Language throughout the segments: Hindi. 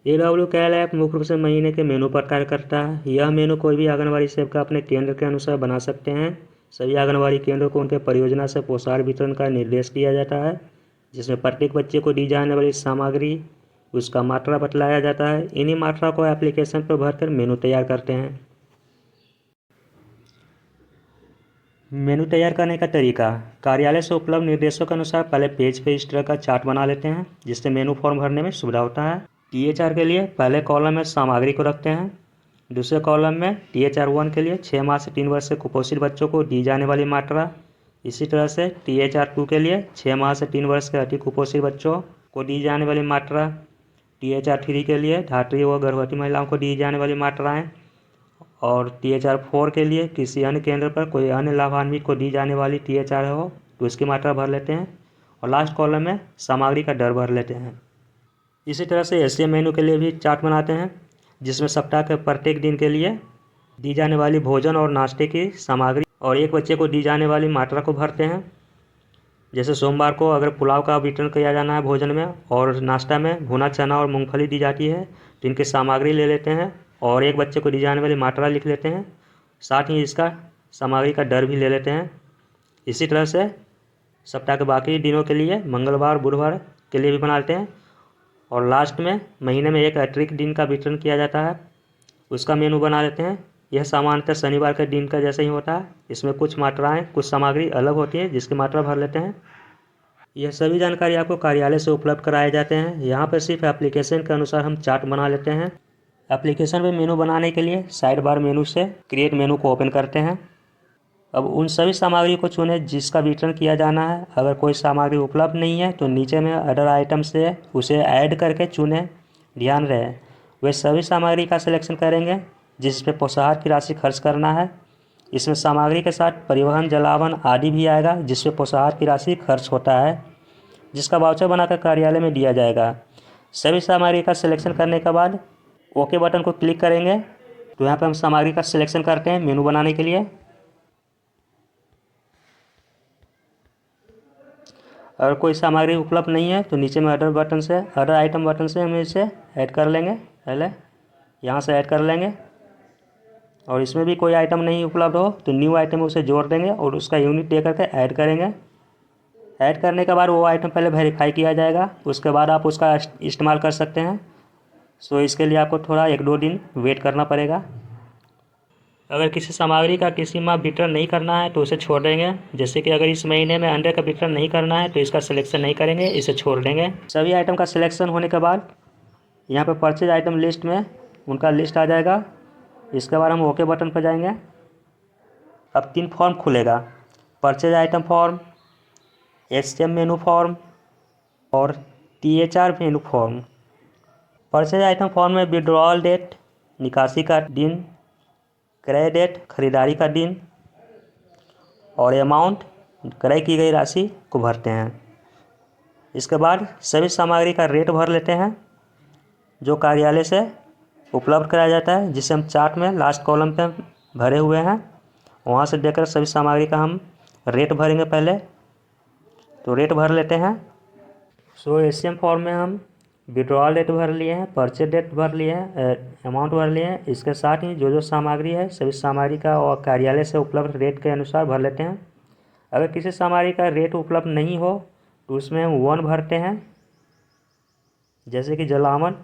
AWKL ऐप मुख्य रूप से महीने के मेनू पर कार्य करता है। यह मेनू कोई भी आंगनबाड़ी सेविका अपने केंद्र के अनुसार बना सकते हैं। सभी आंगनबाड़ी केंद्रों को उनके परियोजना से पोषण वितरण का निर्देश किया जाता है, जिसमें प्रत्येक बच्चे को दी जाने वाली सामग्री, उसका मात्रा बतलाया जाता है। इन्हीं मात्रा को एप्लीकेशन पर भरकर मेनू तैयार करते हैं। मेनू तैयार करने का तरीका। कार्यालय से उपलब्ध निर्देशों के अनुसार पहले पेज पे इस तरह का चार्ट बना लेते हैं, जिससे मेनू फॉर्म भरने में सुविधा होता है। THR के लिए पहले कॉलम में सामग्री को रखते हैं। दूसरे कॉलम में THR1 के लिए 6 माह से 3 वर्ष से कुपोषित बच्चों को दी जाने वाली मात्रा। इसी तरह से THR2 के लिए 6 माह से 3 वर्ष के अति कुपोषित बच्चों को दी जाने वाली मात्रा। THR3 के लिए धात्री व गर्भवती महिलाओं को दी जाने वाली मात्राएं। और THR4 के लिए किसी अन्य केंद्र पर कोई अन्य लाभान्वित को दी जाने वाली THR हो तो उसकी मात्रा भर लेते हैं। और लास्ट कॉलम में सामग्री का दर भर लेते हैं। इसी तरह से SCM मेनू के लिए भी चार्ट बनाते हैं, जिसमें सप्ताह के प्रत्येक दिन के लिए दी जाने वाली भोजन और नाश्ते की सामग्री और एक बच्चे को दी जाने वाली मात्रा को भरते हैं। जैसे सोमवार को अगर पुलाव का वितरण किया जाना है भोजन में और नाश्ता में भुना चना और मूंगफली दी जाती है, तो इनकी सामग्री ले लेते हैं और एक बच्चे को दी जाने वाली मात्रा लिख लेते हैं। साथ ही इसका सामग्री का दर भी ले लेते हैं। इसी तरह से सप्ताह के बाकी दिनों के लिए मंगलवार बुधवार के लिए भी बना लेते हैं। और लास्ट में महीने में एक अतिरिक्त दिन का वितरण किया जाता है, उसका मेनू बना लेते हैं। यह सामान्यतः शनिवार के दिन का जैसा ही होता है। इसमें कुछ मात्राएं कुछ सामग्री अलग होती है, जिसकी मात्रा भर लेते हैं। यह सभी जानकारी आपको कार्यालय से उपलब्ध कराए जाते हैं। यहाँ पर सिर्फ एप्लीकेशन के अनुसार हम चार्ट बना लेते हैं। एप्लीकेशन में मेनू बनाने के लिए साइड बार मेनू से क्रिएट मेनू को ओपन करते हैं। अब उन सभी सामग्री को चुनें जिसका वितरण किया जाना है। अगर कोई सामग्री उपलब्ध नहीं है तो नीचे में अदर आइटम से उसे ऐड करके चुनें। ध्यान रहे वे सभी सामग्री का सिलेक्शन करेंगे जिस पे पोषाहार की राशि खर्च करना है। इसमें सामग्री के साथ परिवहन, जलावन आदि भी आएगा, जिससे पोषाहार की राशि खर्च होता है, जिसका वाउचर बनाकर कार्यालय में दिया जाएगा। सभी सामग्री का सिलेक्शन करने के बाद ओके बटन को क्लिक करेंगे तो यहाँ पर हम सामग्री का सिलेक्शन करते हैं मेनू बनाने के लिए। अगर कोई सामग्री उपलब्ध नहीं है तो नीचे में अदर आइटम बटन से हम इसे ऐड कर लेंगे। पहले यहाँ से ऐड कर लेंगे और इसमें भी कोई आइटम नहीं उपलब्ध हो तो न्यू आइटम उसे जोड़ देंगे और उसका यूनिट दे करके ऐड करेंगे। ऐड करने के बाद वो आइटम पहले वेरीफाई किया जाएगा, उसके बाद आप उसका इस्तेमाल कर सकते हैं। सो इसके लिए आपको थोड़ा 1-2 दिन वेट करना पड़ेगा। अगर किसी सामग्री का किसी माह वितरण नहीं करना है तो उसे छोड़ देंगे। जैसे कि अगर इस महीने में अंडे का वितरण नहीं करना है तो इसका सिलेक्शन नहीं करेंगे, इसे छोड़ देंगे। सभी आइटम का सिलेक्शन होने के बाद यहाँ पर परचेज आइटम लिस्ट में उनका लिस्ट आ जाएगा। इसके बाद हम ओके बटन पर जाएंगे। अब 3 फॉर्म खुलेगा, परचेज आइटम फॉर्म, SCM मेनू फॉर्म और THR मेनू फॉर्म। परचेज आइटम फॉर्म में विड्रॉल डेट, निकासी का दिन, क्रय डेट, खरीदारी का दिन और अमाउंट, क्रय की गई राशि को भरते हैं। इसके बाद सभी सामग्री का रेट भर लेते हैं जो कार्यालय से उपलब्ध कराया जाता है, जिसे हम चार्ट में लास्ट कॉलम पे भरे हुए हैं। वहाँ से देखकर सभी सामग्री का हम रेट भरेंगे। पहले तो रेट भर लेते हैं। सो SCM फॉर्म में हम विड्रॉल डेट भर लिए हैं, परचेज डेट भर लिए हैं, अमाउंट भर लिए हैं। इसके साथ ही जो सामग्री है सभी सामग्री का और कार्यालय से उपलब्ध रेट के अनुसार भर लेते हैं। अगर किसी सामग्री का रेट उपलब्ध नहीं हो तो उसमें हम 1 भरते हैं। जैसे कि जलावन,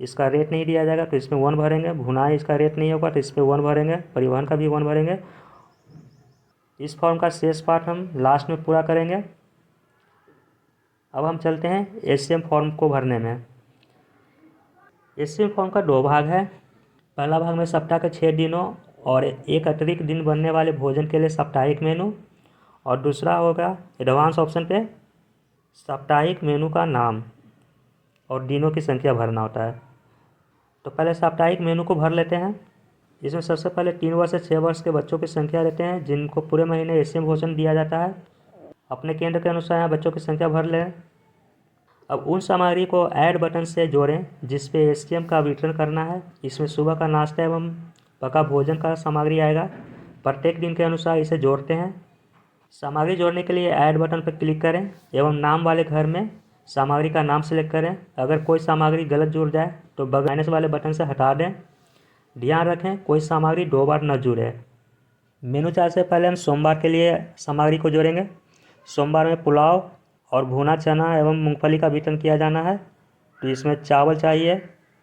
इसका रेट नहीं दिया जाएगा तो इसमें 1 भरेंगे। भुनाई, इसका रेट नहीं होगा तो इस पर 1 भरेंगे। परिवहन का भी 1 भरेंगे। इस फॉर्म का शेष पार्ट हम लास्ट में पूरा करेंगे। अब हम चलते हैं SCM फॉर्म को भरने में। SCM फॉर्म का 2 भाग है। पहला भाग में सप्ताह के 6 दिनों और एक अतिरिक्त दिन बनने वाले भोजन के लिए साप्ताहिक मेनू, और दूसरा होगा एडवांस ऑप्शन पे साप्ताहिक मेनू का नाम और दिनों की संख्या भरना होता है। तो पहले साप्ताहिक मेनू को भर लेते हैं। इसमें सबसे पहले 3 वर्ष से 6 वर्ष के बच्चों की संख्या लेते हैं जिनको पूरे महीने SCM भोजन दिया जाता है। अपने केंद्र के अनुसार यहाँ बच्चों की संख्या भर लें। अब उन सामग्री को ऐड बटन से जोड़ें जिस पे SCM का वितरण करना है। इसमें सुबह का नाश्ता एवं पका भोजन का सामग्री आएगा। प्रत्येक दिन के अनुसार इसे जोड़ते हैं। सामग्री जोड़ने के लिए ऐड बटन पर क्लिक करें एवं नाम वाले घर में सामग्री का नाम सेलेक्ट करें। अगर कोई सामग्री गलत जुड़ जाए तो माइनस वाले बटन से हटा दें। ध्यान रखें कोई सामग्री 2 बार न जुड़े। मेनू चार्ट से पहले हम सोमवार के लिए सामग्री को जोड़ेंगे। सोमवार में पुलाव और भुना चना एवं मूंगफली का वितरण किया जाना है, तो इसमें चावल चाहिए,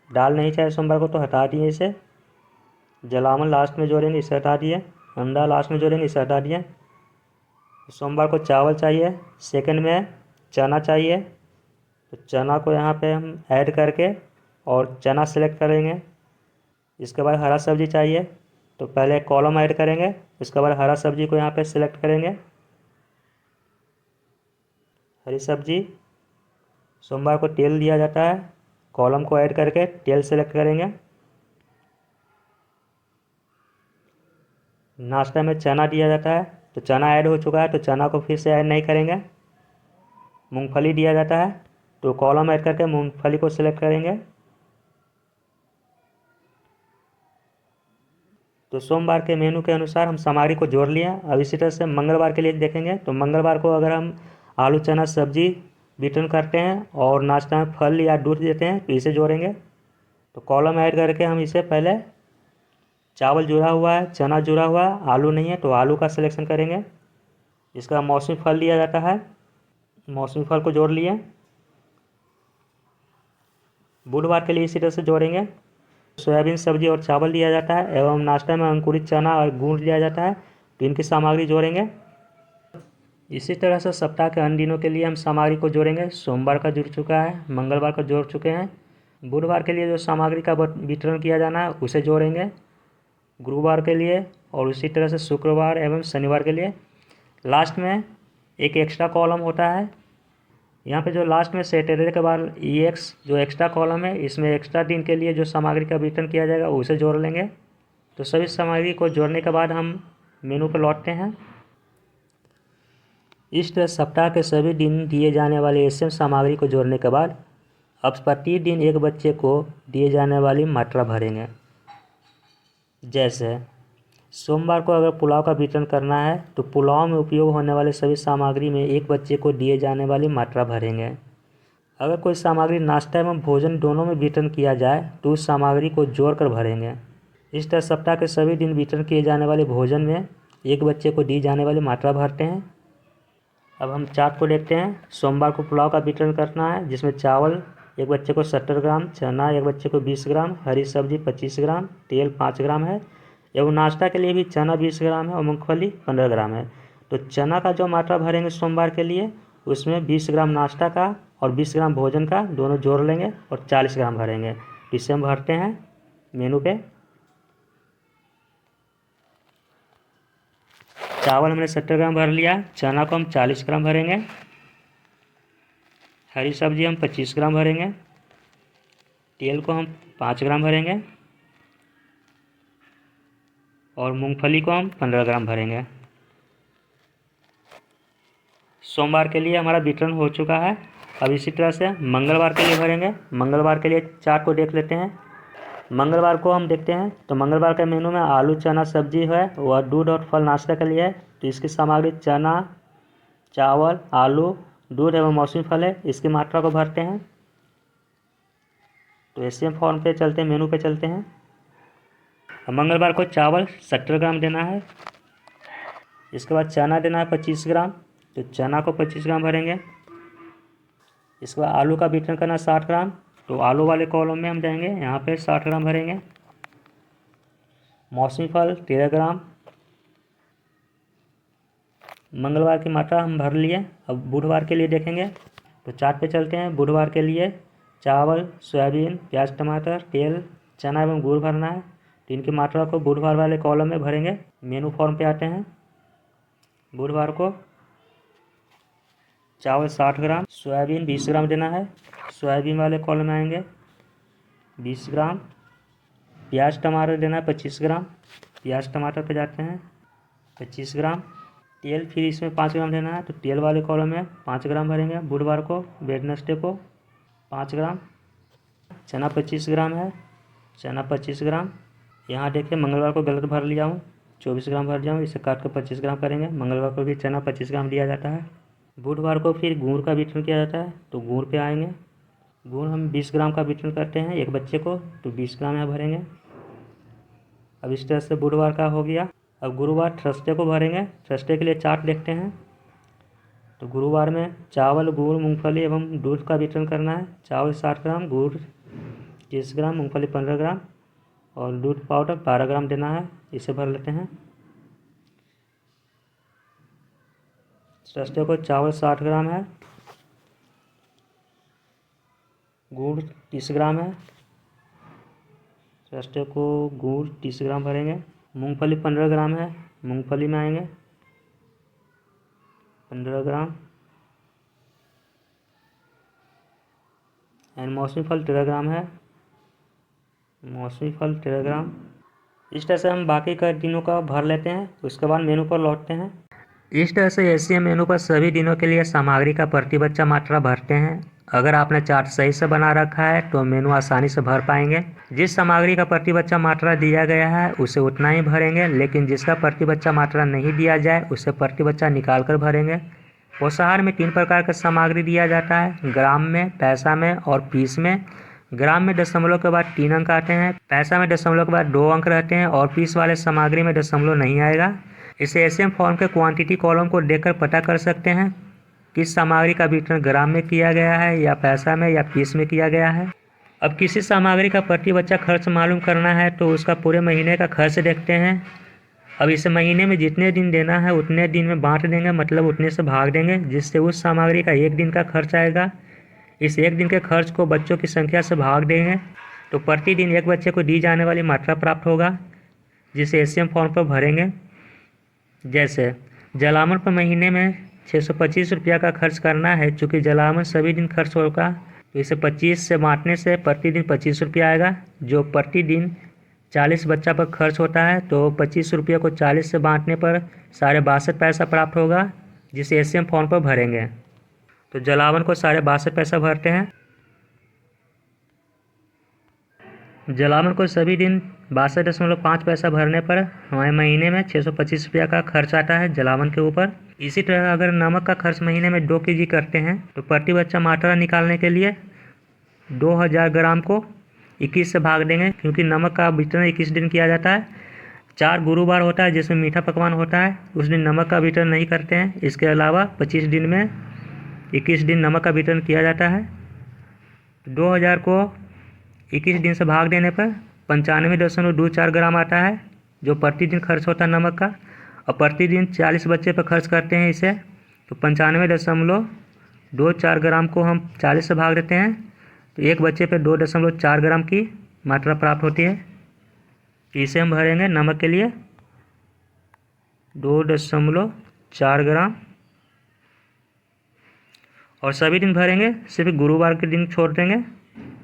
दाल नहीं चाहिए सोमवार को तो हटा दिए इसे। जलावन लास्ट में जोड़ेंगे, इसे हटा दिए। अंडा लास्ट में जोड़ेंगे, इसे हटा दिए। सोमवार को चावल चाहिए। सेकंड में चना चाहिए, तो चना को यहाँ पे हम ऐड करके और चना सेलेक्ट करेंगे। इसके बाद हरा सब्जी चाहिए, तो पहले कॉलम ऐड करेंगे, इसके बाद हरा सब्जी को यहाँ पे सिलेक्ट करेंगे। हरी सब्जी। सोमवार को तेल दिया जाता है, कॉलम को ऐड करके तेल सेलेक्ट करेंगे। नाश्ता में चना दिया जाता है, तो चना ऐड हो चुका है, तो चना को फिर से ऐड नहीं करेंगे। मूंगफली दिया जाता है, तो कॉलम ऐड करके मूंगफली को सिलेक्ट करेंगे। तो सोमवार के मेनू के अनुसार हम सामग्री को जोड़ लिया। अब इसी तरह से मंगलवार के लिए देखेंगे। तो मंगलवार को अगर हम आलू चना सब्जी वितरण करते हैं और नाश्ता में फल या दूध देते हैं तो इसे जोड़ेंगे। तो कॉलम ऐड करके हम इसे पहले चावल जुड़ा हुआ है, चना जुड़ा हुआ है, आलू नहीं है तो आलू का सिलेक्शन करेंगे। इसका मौसमी फल दिया जाता है, मौसमी फल को जोड़ लिए। बुधवार के लिए इसी तरह से जोड़ेंगे। सोयाबीन सब्जी और चावल दिया जाता है एवं नाश्ता में अंकुरित चना और गुड़ दिया जाता है, तो इनकी सामग्री जोड़ेंगे। इसी तरह से सप्ताह के अन्य दिनों के लिए हम सामग्री को जोड़ेंगे। सोमवार का जुड़ चुका है, मंगलवार का जोड़ चुके हैं। बुधवार के लिए जो सामग्री का वितरण किया जाना है उसे जोड़ेंगे गुरुवार के लिए, और उसी तरह से शुक्रवार एवं शनिवार के लिए। लास्ट में एक एक्स्ट्रा कॉलम होता है, यहाँ पे जो लास्ट में सैटरडे के बाद EX जो एक्स्ट्रा कॉलम है, इसमें एक्स्ट्रा दिन के लिए जो सामग्री का वितरण किया जाएगा उसे जोड़ लेंगे। तो सभी सामग्री को जोड़ने के बाद हम मेनू पर लौटते हैं। इस तरह सप्ताह के सभी दिन दिए जाने वाले SM सामग्री को जोड़ने के बाद अब प्रतिदिन एक बच्चे को दिए जाने वाली मात्रा भरेंगे। जैसे सोमवार को अगर पुलाव का वितरण करना है तो पुलाव में उपयोग होने वाले सभी सामग्री में एक बच्चे को दिए जाने वाली मात्रा भरेंगे। अगर कोई सामग्री नाश्ता एवं भोजन दोनों में वितरण किया जाए तो उस सामग्री को जोड़कर भरेंगे। इस तरह सप्ताह के सभी दिन वितरण किए जाने वाले भोजन में एक बच्चे को दी जाने वाली मात्रा भरते हैं। अब हम चार्ट को देखते हैं। सोमवार को पुलाव का वितरण करना है, जिसमें चावल एक बच्चे को 70 ग्राम, चना एक बच्चे को 20 ग्राम, हरी सब्जी 25 ग्राम, तेल 5 ग्राम है एवं नाश्ता के लिए भी चना 20 ग्राम है और मूंगफली 15 ग्राम है। तो चना का जो मात्रा भरेंगे सोमवार के लिए, उसमें 20 ग्राम नाश्ता का और 20 ग्राम भोजन का दोनों जोड़ लेंगे और 40 ग्राम भरेंगे। इसे हम भरते हैं मेनू पे। चावल हमने 70 ग्राम भर लिया, चना को हम 40 ग्राम भरेंगे, हरी सब्जी हम 25 ग्राम भरेंगे, तेल को हम 5 ग्राम भरेंगे और मूंगफली को हम 15 ग्राम भरेंगे। सोमवार के लिए हमारा वितरण हो चुका है। अब इसी तरह से मंगलवार के लिए भरेंगे। मंगलवार के लिए चार्ट को देख लेते हैं। मंगलवार को हम देखते हैं तो मंगलवार के मेनू में आलू चना सब्जी है, वह दूध और फल नाश्ता के लिए है। तो इसकी सामग्री चना, चावल, आलू, दूध एवं मौसमी फल है। इसकी मात्रा को भरते हैं। तो SCM फॉर्म पे चलते हैं, मेनू पे चलते हैं। मंगलवार को चावल 70 ग्राम देना है। इसके बाद चना देना है 25 ग्राम, तो चना को 25 ग्राम भरेंगे। इसके बाद आलू का वितरण करना 60 ग्राम, तो आलू वाले कॉलम में हम जाएंगे, यहाँ पे 60 ग्राम भरेंगे। मौसमी फल 13 ग्राम। मंगलवार की मात्रा हम भर लिए। अब बुधवार के लिए देखेंगे तो चार्ट पे चलते हैं। बुधवार के लिए चावल, सोयाबीन, प्याज, टमाटर, तेल, चना एवं गुड़ भरना है। तो इनकी मात्रा को बुधवार वाले कॉलम में भरेंगे। मेनू फॉर्म पे आते हैं। बुधवार को चावल 60 ग्राम, सोयाबीन 20 ग्राम देना है। सोयाबीन वाले कॉलम में आएंगे 20 ग्राम। प्याज टमाटर देना है 25 ग्राम, प्याज टमाटर पे जाते हैं 25 ग्राम। तेल फिर इसमें 5 ग्राम देना है, तो तेल वाले कॉलम में 5 ग्राम भरेंगे बुधवार को। वेडनेसडे को 5 ग्राम। चना 25 ग्राम है, चना 25 ग्राम। यहाँ देखिए मंगलवार को गलत भर लिया हूँ, 24 ग्राम भर जाऊँ, इसे काट कर 25 ग्राम करेंगे। मंगलवार को भी चना 25 ग्राम दिया जाता है। बुधवार को फिर गुड़ का वितरण किया जाता है, तो गुड़ पे आएंगे। गुड़ हम 20 ग्राम का वितरण करते हैं एक बच्चे को, तो 20 ग्राम यहाँ भरेंगे। अब इस तरह से बुधवार का हो गया। अब गुरुवार थर्सडे को भरेंगे। थर्सडे के लिए चार्ट देखते हैं। तो गुरुवार में चावल, गुड़, मूंगफली एवं दूध का वितरण करना है। चावल 60 ग्राम, गुड़ 30 ग्राम, मूंगफली 15 ग्राम और दूध पाउडर 12 ग्राम देना है। इसे भर लेते हैं। थर्सडे को चावल 60 ग्राम है, गुड़ 30 ग्राम है। थर्सडे को गुड़ 30 ग्राम भरेंगे। मूंगफली 15 ग्राम है, मूंगफली में आएंगे 15 ग्राम एंड मौसमी फल 13 ग्राम है, मौसमी फल 13 ग्राम। इस तरह से हम बाकी का दिनों का भर लेते हैं। उसके बाद मेनू पर लौटते हैं। इस तरह से एससीएम मेनू पर सभी दिनों के लिए सामग्री का प्रति बच्चा मात्रा भरते हैं। अगर आपने चार्ट सही से बना रखा है तो मेनू आसानी से भर पाएंगे। जिस सामग्री का प्रति बच्चा मात्रा दिया गया है उसे उतना ही भरेंगे, लेकिन जिसका प्रति बच्चा मात्रा नहीं दिया जाए उसे प्रति बच्चा निकाल कर भरेंगे। पोषाहार में 3 प्रकार का सामग्री दिया जाता है, ग्राम में, पैसा में और पीस में। ग्राम में दशमलव के बाद 3 अंक आते हैं, पैसा में दशमलव के बाद 2 अंक रहते हैं और पीस वाले सामग्री में दशमलव नहीं आएगा। इसे एससीएम फॉर्म के क्वांटिटी कॉलम को देखकर पता कर सकते हैं किस सामग्री का वितरण ग्राम में किया गया है या पैसा में या पीस में किया गया है। अब किसी सामग्री का प्रति बच्चा खर्च मालूम करना है तो उसका पूरे महीने का खर्च देखते हैं। अब इस महीने में जितने दिन देना है उतने दिन में बांट देंगे, मतलब उतने से भाग देंगे, जिससे उस सामग्री का 1 दिन का खर्च आएगा। इस 1 दिन के खर्च को बच्चों की संख्या से भाग देंगे तो प्रतिदिन एक बच्चे को दी जाने वाली मात्रा प्राप्त होगा, जिसे एससीएम फॉर्म पर भरेंगे। जैसे जलावन पर महीने में 625 रुपया का खर्च करना है। चूँकि जलावन सभी दिन खर्च होगा तो इसे 25 से बांटने से प्रतिदिन 25 रुपया आएगा, जो प्रतिदिन 40 बच्चा पर खर्च होता है। तो 25 रुपये को 40 से बांटने पर 62.5 पैसा प्राप्त होगा, जिसे एससीएम फॉर्म पर भरेंगे। तो जलावन को 62.5 पैसा भरते हैं। जलावन को सभी दिन 62.5 पैसा भरने पर हमारे महीने में 625 रुपया का खर्च आता है जलावन के ऊपर। इसी तरह अगर नमक का खर्च महीने में 2 kg करते हैं तो प्रति बच्चा मात्रा निकालने के लिए 2000 ग्राम को 21 से भाग देंगे, क्योंकि नमक का वितरण 21 दिन किया जाता है। 4 गुरुवार होता है जिसमें मीठा पकवान होता है, उस दिन नमक का वितरण नहीं करते हैं। इसके अलावा 25 दिन में 21 दिन नमक का वितरण किया जाता है। 2000 को 21 दिन से भाग देने पर 95.24 ग्राम आता है, जो प्रतिदिन खर्च होता है नमक का। और प्रतिदिन 40 बच्चे पर खर्च करते हैं इसे, तो 95.24 ग्राम को हम 40 से भाग देते हैं तो एक बच्चे पे 2.4 ग्राम की मात्रा प्राप्त होती है। इसे हम भरेंगे नमक के लिए 2.4 ग्राम और सभी दिन भरेंगे, सिर्फ गुरुवार के दिन छोड़ देंगे।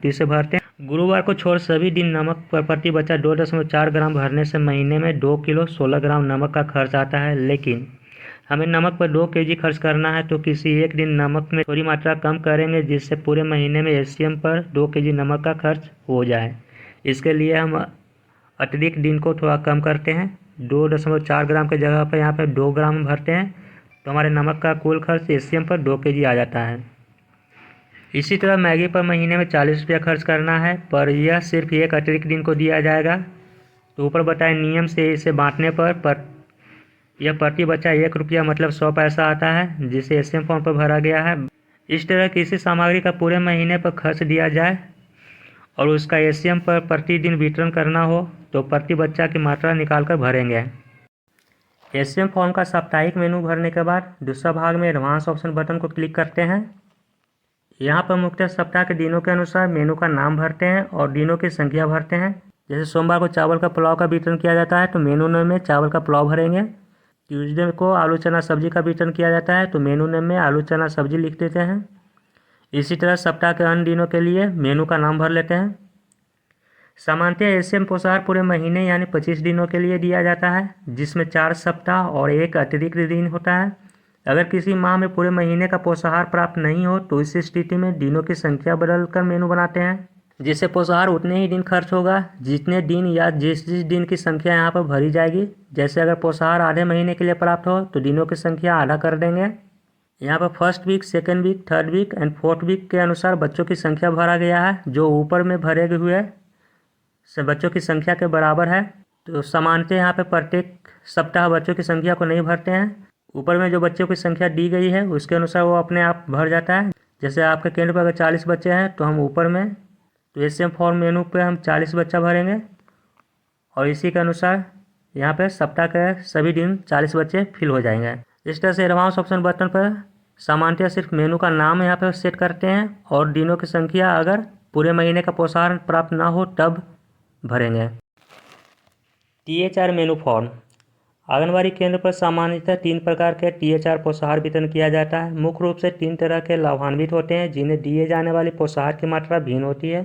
इसे भरते हैं। गुरुवार को छोड़ सभी दिन नमक पर प्रति बच्चा 2.4 ग्राम भरने से महीने में 2 किलो 16 ग्राम नमक का खर्च आता है। लेकिन हमें नमक पर 2 kg खर्च करना है तो किसी एक दिन नमक में थोड़ी मात्रा कम करेंगे, जिससे पूरे महीने में एससीएम पर 2 kg नमक का खर्च हो जाए। इसके लिए हम अतिरिक्त दिन को थोड़ा कम करते हैं। 2.4 ग्राम की जगह पर यहाँ पर 2 ग्राम भरते हैं तो हमारे नमक का कुल खर्च एससीएम पर 2 kg आ जाता है। इसी तरह मैगी पर महीने में 40 रुपया खर्च करना है, पर यह सिर्फ एक अतिरिक्त दिन को दिया जाएगा। तो ऊपर बताए नियम से इसे बांटने पर यह प्रति बच्चा 1 रुपया मतलब 100 पैसा आता है, जिसे एससीएम फॉर्म पर भरा गया है। इस तरह किसी सामग्री का पूरे महीने पर खर्च दिया जाए और उसका एससीएम पर प्रतिदिन वितरण करना हो तो प्रति बच्चा की मात्रा निकाल कर भरेंगे। एससीएम फॉर्म का साप्ताहिक मेनू भरने के बाद दूसरा भाग में एडवांस ऑप्शन बटन को क्लिक करते हैं। यहाँ पर मुख्य सप्ताह के दिनों के अनुसार मेनू का नाम भरते हैं और दिनों की संख्या भरते हैं। जैसे सोमवार को चावल का पुलाव का वितरण किया जाता है तो मेनू नेम में चावल का पुलाव भरेंगे। ट्यूसडे को आलू चना सब्जी का वितरण किया जाता है तो मेनू नेम में आलू चना सब्जी लिख देते हैं। इसी तरह सप्ताह के अन्य दिनों के लिए मेनू का नाम भर लेते हैं। सामान्यतः एससीएम पोषाहार पूरे महीने यानी 25 दिनों के लिए दिया जाता है, जिसमें 4 सप्ताह और 1 अतिरिक्त दिन होता है। अगर किसी माह में पूरे महीने का पोषाहार प्राप्त नहीं हो तो इस स्थिति में दिनों की संख्या बदलकर मेनू बनाते हैं, जिससे पोषाहार उतने ही दिन खर्च होगा जितने दिन या जिस दिन की संख्या यहाँ पर भरी जाएगी। जैसे अगर पोषाहार आधे महीने के लिए प्राप्त हो तो दिनों की संख्या आधा कर देंगे। यहाँ पर first week, second week, third week and fourth week के अनुसार बच्चों की संख्या भरा गया है, जो ऊपर में भरे हुए से बच्चों की संख्या के बराबर है। तो सामान्यतः यहाँ पे प्रत्येक सप्ताह बच्चों की संख्या को नहीं भरते हैं। ऊपर में जो बच्चों की संख्या दी गई है उसके अनुसार वो अपने आप भर जाता है। जैसे आपके केंद्र पर अगर 40 बच्चे हैं तो हम ऊपर में तो एसएम फॉर्म मेनू पे हम 40 बच्चा भरेंगे और इसी के अनुसार यहाँ पे सप्ताह के सभी दिन 40 बच्चे फिल हो जाएंगे। इस तरह से एडवांस ऑप्शन बटन पर सामान्यतः सिर्फ मेनू का नाम यहाँ पर सेट करते हैं और दिनों की संख्या अगर पूरे महीने का पोषाहार प्राप्त ना हो तब भरेंगे। THR मेनू फॉर्म। आंगनबाड़ी केंद्र पर सामान्यतः 3 प्रकार के THR पोषाहार वितरण किया जाता है। मुख्य रूप से 3 तरह के लाभान्वित होते हैं जिन्हें दिए जाने वाली पोषाहार की मात्रा भिन्न होती है।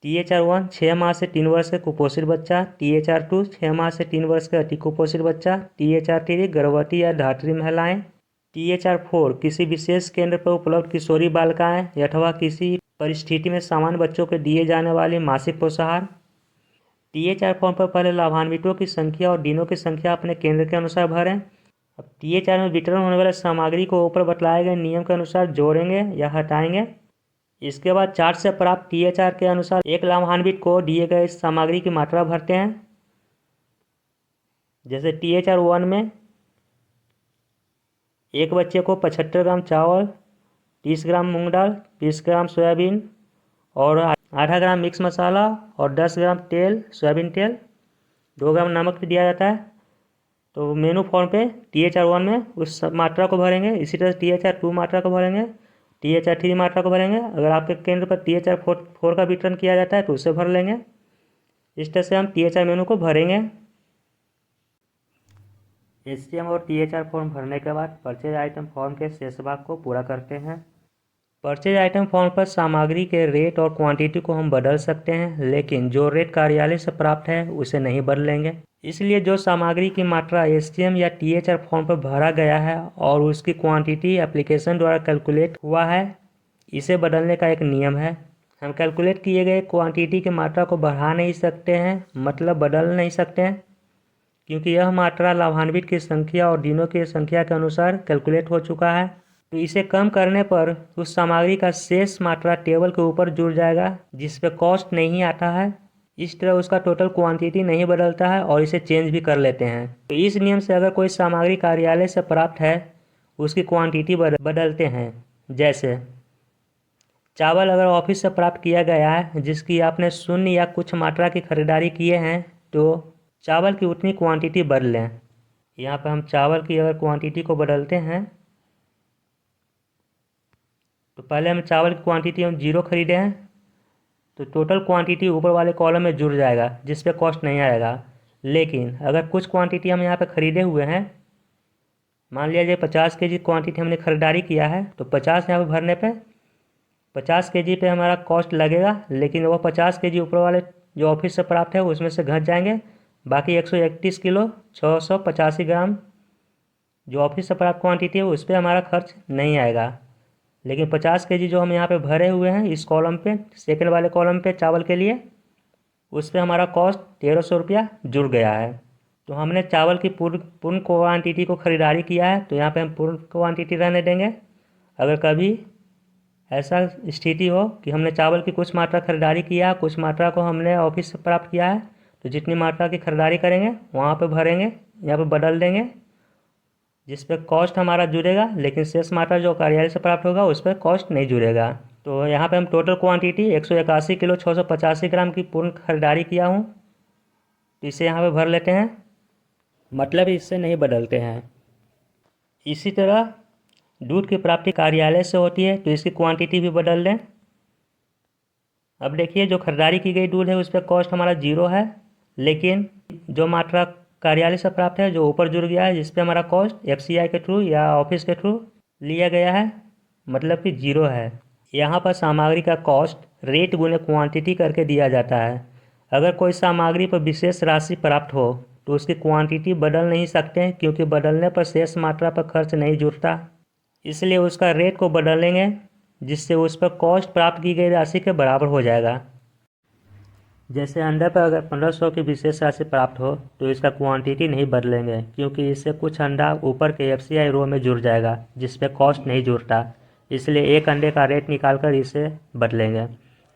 THR1 6 माह से 3 वर्ष के कुपोषित बच्चा, THR2 6 माह से 3 वर्ष के अति कुपोषित बच्चा, THR3 गर्भवती या धात्री महिलाएं, THR4 किसी विशेष केंद्र पर उपलब्ध किशोरी बालिकाएं अथवा किसी परिस्थिति में सामान्य बच्चों को दिए जाने वाले मासिक पोषाहार। THR फॉर्म पर पहले लाभान्वितों की संख्या और दिनों की संख्या अपने केंद्र के अनुसार भरें। अब THR में वितरण होने वाले सामग्री को ऊपर बतलाए गए नियम के अनुसार जोड़ेंगे या हटाएंगे। इसके बाद चार्ट से प्राप्त THR के अनुसार एक लाभान्वित को दिए गए सामग्री की मात्रा भरते हैं। जैसे THR1 में एक बच्चे को 75 ग्राम चावल, 30 ग्राम मूंग दाल, 20 ग्राम सोयाबीन और आधा ग्राम मिक्स मसाला और 10 ग्राम तेल, सोयाबीन तेल, 2 ग्राम नमक भी दिया जाता है। तो मेनू फॉर्म पे THR1 में उस मात्रा को भरेंगे। इसी तरह THR2 मात्रा को भरेंगे, THR3 मात्रा को भरेंगे। अगर आपके केंद्र पर THR4 का वितरण किया जाता है तो उसे भर लेंगे। इस तरह से हम THR मेनू को भरेंगे। HCM और THR फॉर्म भरने के बाद परचेज आइटम फॉर्म के शेष भाग को पूरा करते हैं। परचेज आइटम फॉर्म पर सामग्री के रेट और क्वांटिटी को हम बदल सकते हैं, लेकिन जो रेट कार्यालय से प्राप्त है उसे नहीं बदलेंगे। इसलिए जो सामग्री की मात्रा HCM या THR फॉर्म पर भरा गया है और उसकी क्वांटिटी एप्लीकेशन द्वारा कैलकुलेट हुआ है, इसे बदलने का एक नियम है। हम कैलकुलेट किए गए क्वांटिटी की मात्रा को बढ़ा नहीं सकते हैं, मतलब बदल नहीं सकते हैं, क्योंकि यह मात्रा लाभान्वित की संख्या और दिनों की संख्या के अनुसार कैलकुलेट हो चुका है। तो इसे कम करने पर उस सामग्री का शेष मात्रा टेबल के ऊपर जुड़ जाएगा जिस पे कॉस्ट नहीं आता है। इस तरह उसका टोटल क्वांटिटी नहीं बदलता है और इसे चेंज भी कर लेते हैं। तो इस नियम से अगर कोई सामग्री कार्यालय से प्राप्त है उसकी क्वांटिटी बदलते हैं। जैसे चावल अगर ऑफिस से प्राप्त किया गया है जिसकी आपने शून्य या कुछ मात्रा की खरीदारी किए हैं तो चावल की उतनी क्वांटिटी बदलें। यहाँ पर हम चावल की अगर क्वांटिटी को बदलते हैं तो पहले हम चावल की क्वांटिटी हम 0 खरीदे हैं तो टोटल क्वांटिटी ऊपर वाले कॉलम में जुड़ जाएगा जिस पे कॉस्ट नहीं आएगा। लेकिन अगर कुछ क्वांटिटी हम यहाँ पे खरीदे हुए हैं, मान लिया जाए 50 kg क्वांटिटी हमने खरीदारी किया है तो 50 यहाँ पे भरने पे 50 kg पे हमारा कॉस्ट लगेगा, लेकिन वो 50 kg ऊपर वाले जो ऑफिस से प्राप्त है उसमें से घट जाएंगे। बाकी 131 किलो 685 ग्राम जो ऑफिस से प्राप्त क्वांटिटी है उस पर हमारा खर्च नहीं आएगा। लेकिन 50 kg जो हम यहाँ पे भरे हुए हैं इस कॉलम पे, सेकंड वाले कॉलम पे चावल के लिए, उस पर हमारा कॉस्ट 1300 रुपया जुड़ गया है। तो हमने चावल की पूर्ण क्वांटिटी को खरीदारी किया है तो यहाँ पे हम पूर्ण क्वांटिटी रहने देंगे। अगर कभी ऐसा स्थिति हो कि हमने चावल की कुछ मात्रा खरीदारी किया, कुछ मात्रा को हमने ऑफिस से प्राप्त किया है, तो जितनी मात्रा की खरीदारी करेंगे वहाँ पे भरेंगे, यहाँ पे बदल देंगे जिस पे कॉस्ट हमारा जुड़ेगा, लेकिन शेष मात्रा जो कार्यालय से प्राप्त होगा उस पर कॉस्ट नहीं जुड़ेगा। तो यहाँ पे हम टोटल क्वांटिटी 181 किलो 685 ग्राम की पूर्ण खरीदारी किया हूँ, तो इसे यहाँ पे भर लेते हैं, मतलब इससे नहीं बदलते हैं। इसी तरह दूध की प्राप्ति कार्यालय से होती है तो इसकी क्वांटिटी भी बदल दें। अब देखिए जो खरीदारी की गई दूध है उस पर कॉस्ट हमारा 0 है, लेकिन जो मात्रा कार्यालय से प्राप्त है जो ऊपर जुड़ गया है जिस पे हमारा कॉस्ट FCI के थ्रू या ऑफिस के थ्रू लिया गया है, मतलब कि 0 है। यहाँ पर सामग्री का कॉस्ट रेट गुने क्वांटिटी करके दिया जाता है। अगर कोई सामग्री पर विशेष राशि प्राप्त हो तो उसकी क्वांटिटी बदल नहीं सकते हैं, क्योंकि बदलने पर शेष मात्रा पर खर्च नहीं जुड़ता, इसलिए उसका रेट को बदलेंगे जिससे उस पर कॉस्ट प्राप्त की गई राशि के बराबर हो जाएगा। जैसे अंडे पर अगर 1500 की विशेष राशि प्राप्त हो तो इसका क्वांटिटी नहीं बदलेंगे, क्योंकि इससे कुछ अंडा ऊपर के एफसीआई रो में जुड़ जाएगा जिस पे कॉस्ट नहीं जुड़ता। इसलिए एक अंडे का रेट निकाल कर इसे बदलेंगे,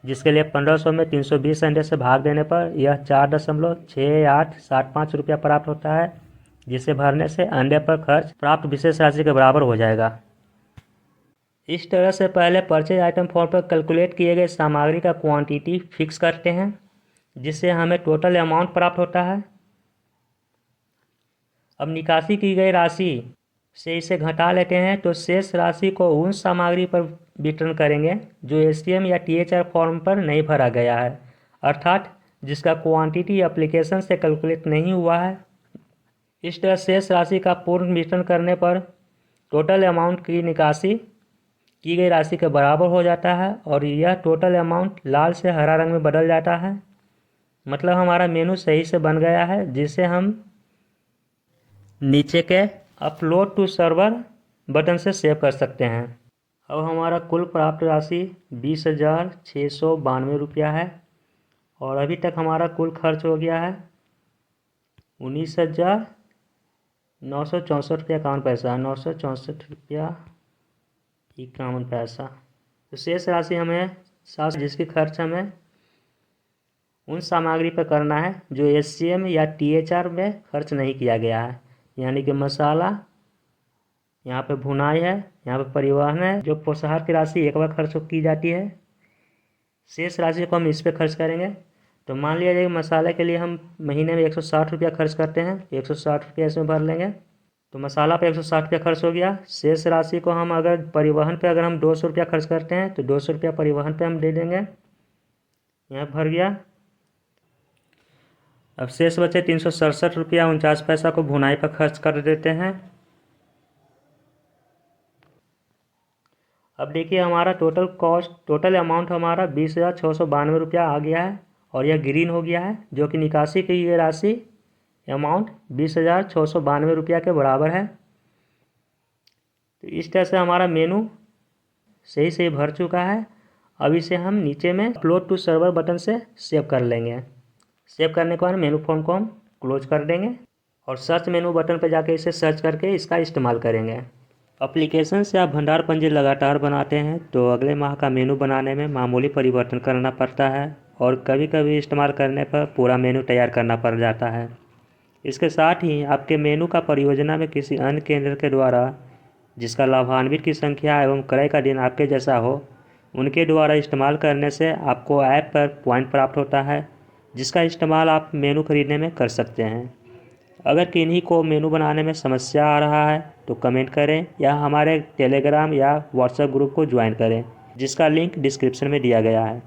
जिसके लिए 1500 में 320 अंडे से भाग देने पर यह 4.6875 रुपया प्राप्त होता है, जिसे भरने से अंडे पर खर्च प्राप्त विशेष राशि के बराबर हो जाएगा। इस तरह से पहले परचेज आइटम फॉर्म पर कैलकुलेट किए गए सामग्री का क्वांटिटी फिक्स करते हैं, जिससे हमें टोटल अमाउंट प्राप्त होता है। अब निकासी की गई राशि से इसे घटा लेते हैं तो शेष राशि को उन सामग्री पर वितरण करेंगे जो एसटीएम या टीएचआर फॉर्म पर नहीं भरा गया है, अर्थात जिसका क्वांटिटी एप्लीकेशन से कैलकुलेट नहीं हुआ है। इस तरह शेष राशि का पूर्ण वितरण करने पर टोटल अमाउंट की निकासी की गई राशि के बराबर हो जाता है और यह टोटल अमाउंट लाल से हरा रंग में बदल जाता है। मतलब हमारा मेनू सही से बन गया है, जिसे हम नीचे के अपलोड टू सर्वर बटन से सेव कर सकते हैं। अब हमारा कुल प्राप्त राशि 20,692 रुपया है और अभी तक हमारा कुल खर्च हो गया है 19,964 रुपया 51 पैसा, 964 रुपया 51 पैसा। तो शेष राशि हमें साथ जिसकी खर्च हमें उन सामग्री पर करना है जो एससीएम या टीएचआर में खर्च नहीं किया गया है, यानी कि मसाला, यहाँ पे भुनाई है, यहाँ पे परिवहन है, जो प्रोत्साहन की राशि एक बार खर्च की जाती है। शेष राशि को हम इस पे खर्च करेंगे। तो मान लिया जाए मसाले के लिए हम महीने में 160 रुपया खर्च करते हैं, 160 रुपया इसमें भर लेंगे। तो मसाला पे 160 रुपया खर्च हो गया। शेष राशि को हम अगर परिवहन पे अगर हम 200 रुपया खर्च करते हैं तो 200 रुपया परिवहन पे हम दे देंगे, यहाँ भर गया। अब शेष बचे 367 रुपया 49 पैसा को भुनाई पर खर्च कर देते हैं। अब देखिए हमारा टोटल अमाउंट हमारा 20,692 रुपया आ गया है और यह ग्रीन हो गया है, जो कि निकासी की ये राशि अमाउंट 20,692 रुपया के बराबर है। तो इस तरह से हमारा मेनू सही भर चुका है। अब इसे हम नीचे में अपलोड टू सर्वर बटन से सेव कर लेंगे। सेव करने के बाद मेनू फॉर्म को हम क्लोज कर देंगे और सर्च मेनू बटन पर जाके इसे सर्च करके इसका इस्तेमाल करेंगे। एप्लीकेशन से आप भंडार पंजी लगातार बनाते हैं तो अगले माह का मेनू बनाने में मामूली परिवर्तन करना पड़ता है और कभी कभी इस्तेमाल करने पर पूरा मेनू तैयार करना पड़ जाता है। इसके साथ ही आपके मेनू का परियोजना में किसी अन्य केंद्र के द्वारा जिसका लाभान्वित की संख्या एवं क्रय का दिन आपके जैसा हो, उनके द्वारा इस्तेमाल करने से आपको ऐप पर पॉइंट प्राप्त होता है, जिसका इस्तेमाल आप मेनू खरीदने में कर सकते हैं। अगर किन्हीं को मेनू बनाने में समस्या आ रहा है तो कमेंट करें या हमारे टेलीग्राम या व्हाट्सएप ग्रुप को ज्वाइन करें, जिसका लिंक डिस्क्रिप्शन में दिया गया है।